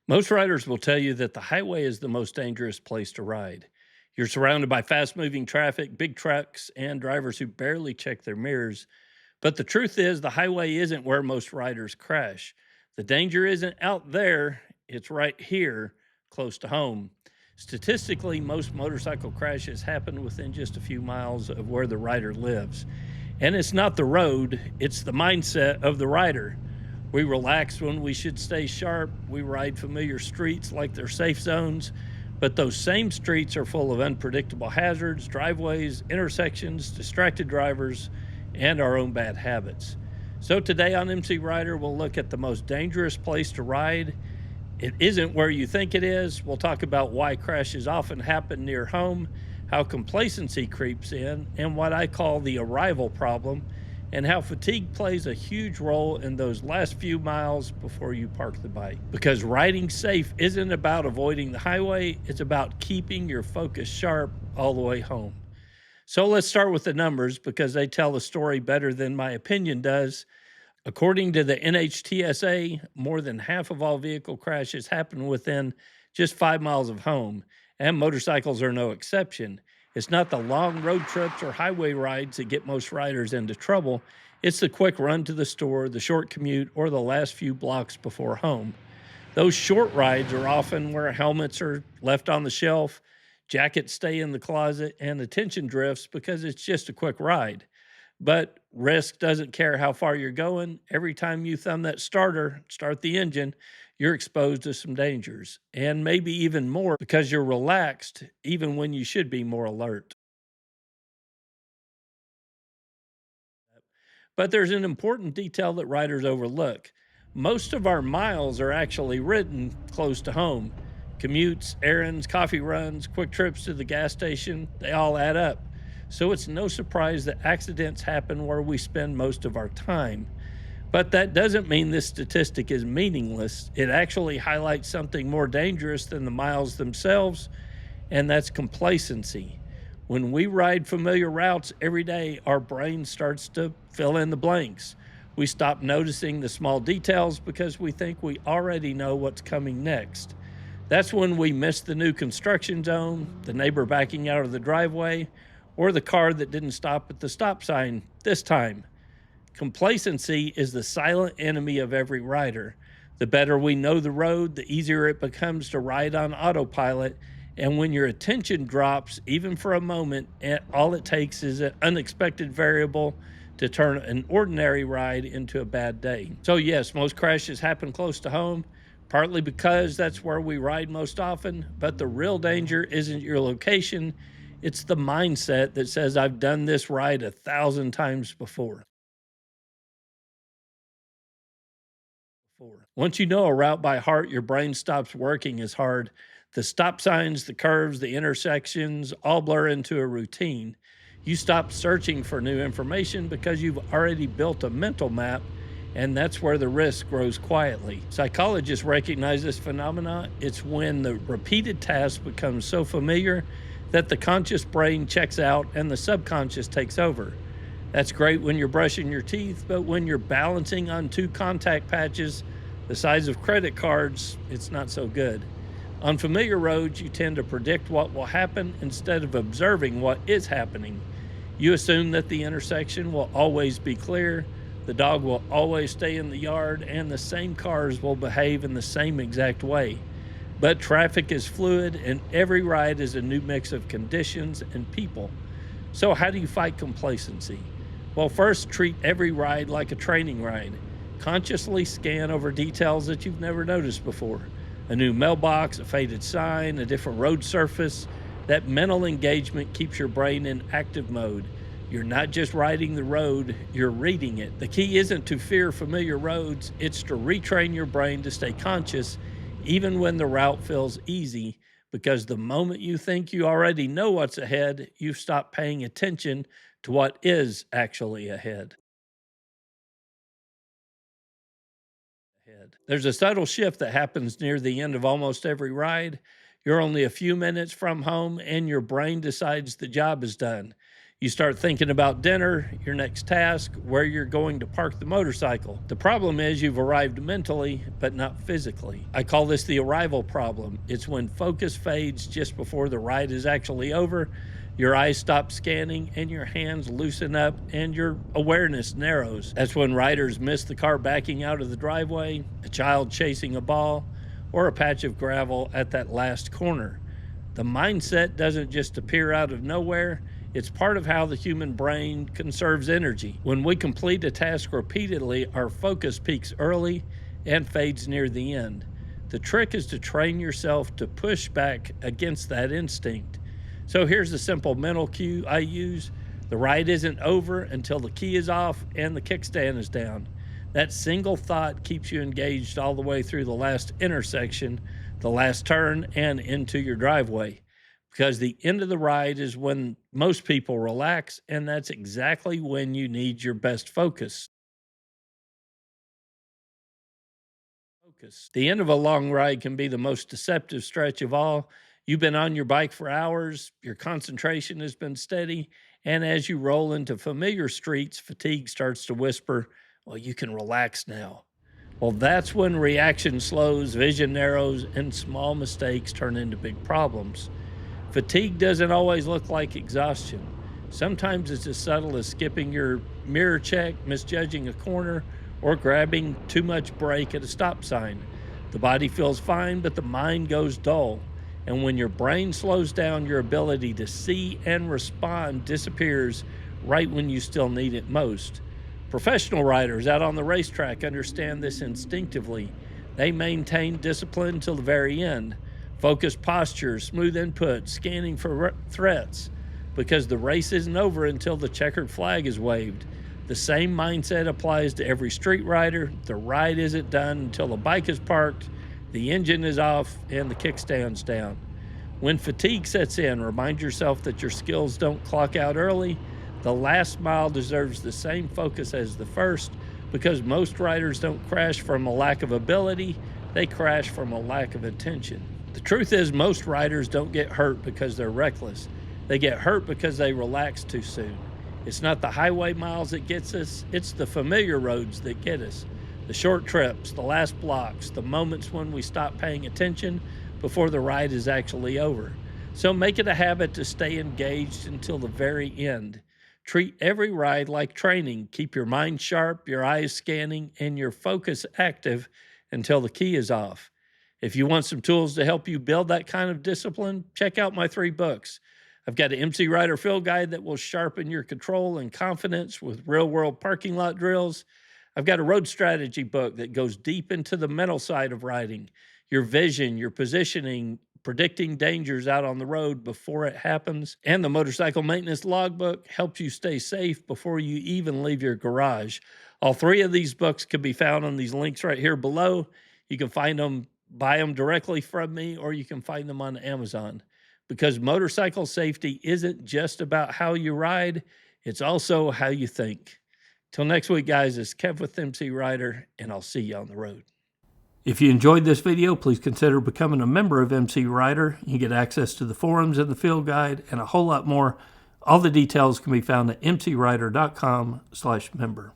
Most riders will tell you that the highway is the most dangerous place to ride. You're surrounded by fast moving traffic, big trucks, and drivers who barely check their mirrors. But the truth is, the highway isn't where most riders crash. The danger isn't out there, it's right here, close to home. Statistically, most motorcycle crashes happen within just a few miles of where the rider lives. And it's not the road, it's the mindset of the rider. We relax when we should stay sharp. We ride familiar streets like they're safe zones, but those same streets are full of unpredictable hazards, driveways, intersections, distracted drivers, and our own bad habits. So today on MCrider, we'll look at the most dangerous place to ride. It isn't where you think it is. We'll talk about why crashes often happen near home, how complacency creeps in, and what I call the arrival problem, and how fatigue plays a huge role in those last few miles before you park the bike. Because riding safe isn't about avoiding the highway, it's about keeping your focus sharp all the way home. So let's start with the numbers because they tell the story better than my opinion does. According to the NHTSA, more than half of all vehicle crashes happen within just 5 miles of home, and motorcycles are no exception. It's not the long road trips or highway rides that get most riders into trouble. It's the quick run to the store, the short commute, or the last few blocks before home. Those short rides are often where helmets are left on the shelf, jackets stay in the closet, and attention drifts because it's just a quick ride. But risk doesn't care how far you're going. Every time you thumb that starter, start the engine, you're exposed to some dangers, and maybe even more because you're relaxed, even when you should be more alert. But there's an important detail that riders overlook. Most of our miles are actually ridden close to home. Commutes, errands, coffee runs, quick trips to the gas station, they all add up. So it's no surprise that accidents happen where we spend most of our time. But that doesn't mean this statistic is meaningless. It actually highlights something more dangerous than the miles themselves, and that's complacency. When we ride familiar routes every day, our brain starts to fill in the blanks. We stop noticing the small details because we think we already know what's coming next. That's when we miss the new construction zone, the neighbor backing out of the driveway, or the car that didn't stop at the stop sign this time. Complacency is the silent enemy of every rider. The better we know the road, the easier it becomes to ride on autopilot. And when your attention drops, even for a moment, all it takes is an unexpected variable to turn an ordinary ride into a bad day. So, yes, most crashes happen close to home, partly because that's where we ride most often. But the real danger isn't your location, it's the mindset that says, I've done this ride 1,000 times before. Once you know a route by heart, your brain stops working as hard. The stop signs, the curves, the intersections all blur into a routine. You stop searching for new information because you've already built a mental map, and that's where the risk grows quietly. Psychologists recognize this phenomenon. It's when the repeated task becomes so familiar that the conscious brain checks out and the subconscious takes over. That's great when you're brushing your teeth, but when you're balancing on two contact patches the size of credit cards, it's not so good. On familiar roads, you tend to predict what will happen instead of observing what is happening. You assume that the intersection will always be clear, the dog will always stay in the yard, and the same cars will behave in the same exact way. But traffic is fluid, and every ride is a new mix of conditions and people. So, how do you fight complacency? Well, first, treat every ride like a training ride. Consciously scan over details that you've never noticed before: a new mailbox, a faded sign, a different road surface. That mental engagement keeps your brain in active mode. You're not just riding the road, you're reading it. The key isn't to fear familiar roads, it's to retrain your brain to stay conscious even when the route feels easy, because the moment you think you already know what's ahead, you stop paying attention to what is actually ahead. There's a subtle shift that happens near the end of almost every ride. You're only a few minutes from home, and your brain decides the job is done. You start thinking about dinner, your next task, where you're going to park the motorcycle. The problem is you've arrived mentally, but not physically. I call this the arrival problem. It's when focus fades just before the ride is actually over. Your eyes stop scanning and your hands loosen up and your awareness narrows. That's when riders miss the car backing out of the driveway, a child chasing a ball, or a patch of gravel at that last corner. The mindset doesn't just appear out of nowhere. It's part of how the human brain conserves energy. When we complete a task repeatedly, our focus peaks early and fades near the end. The trick is to train yourself to push back against that instinct. So here's the simple mental cue I use. The ride isn't over until the key is off and the kickstand is down. That single thought keeps you engaged all the way through the last intersection, the last turn, and into your driveway. Because the end of the ride is when most people relax, and that's exactly when you need your best focus. The end of a long ride can be the most deceptive stretch of all. You've been on your bike for hours, your concentration has been steady, and as you roll into familiar streets, fatigue starts to whisper, well, you can relax now. Well, that's when reaction slows, vision narrows, and small mistakes turn into big problems. Fatigue doesn't always look like exhaustion. Sometimes it's as subtle as skipping your mirror check, misjudging a corner, or grabbing too much brake at a stop sign. The body feels fine, but the mind goes dull. And when your brain slows down, your ability to see and respond disappears right when you still need it most. Professional riders out on the racetrack understand this instinctively. They maintain discipline till the very end. Focused posture, smooth input, scanning for threats, because the race isn't over until the checkered flag is waved. The same mindset applies to every street rider. The ride isn't done until the bike is parked, the engine is off, and the kickstand's down. When fatigue sets in, remind yourself that your skills don't clock out early. The last mile deserves the same focus as the first, because most riders don't crash from a lack of ability, they crash from a lack of attention. The truth is, most riders don't get hurt because they're reckless. They get hurt because they relax too soon. It's not the highway miles that gets us, it's the familiar roads that get us. The short trips, the last blocks, the moments when we stop paying attention before the ride is actually over. So make it a habit to stay engaged until the very end. Treat every ride like training. Keep your mind sharp, your eyes scanning, and your focus active until the key is off. If you want some tools to help you build that kind of discipline, check out my 3 books. I've got an MCrider field guide that will sharpen your control and confidence with real-world parking lot drills. I've got a road strategy book that goes deep into the mental side of riding, your vision, your positioning, predicting dangers out on the road before it happens. And the motorcycle maintenance logbook helps you stay safe before you even leave your garage. All 3 of these books can be found on these links right here below. You can find them, buy them directly from me, or you can find them on Amazon. Because motorcycle safety isn't just about how you ride, it's also how you think. Till next week, guys, it's Kev with MCrider, and I'll see you on the road. If you enjoyed this video, please consider becoming a member of MCrider. You get access to the forums and the field guide and a whole lot more. All the details can be found at mcrider.com/member.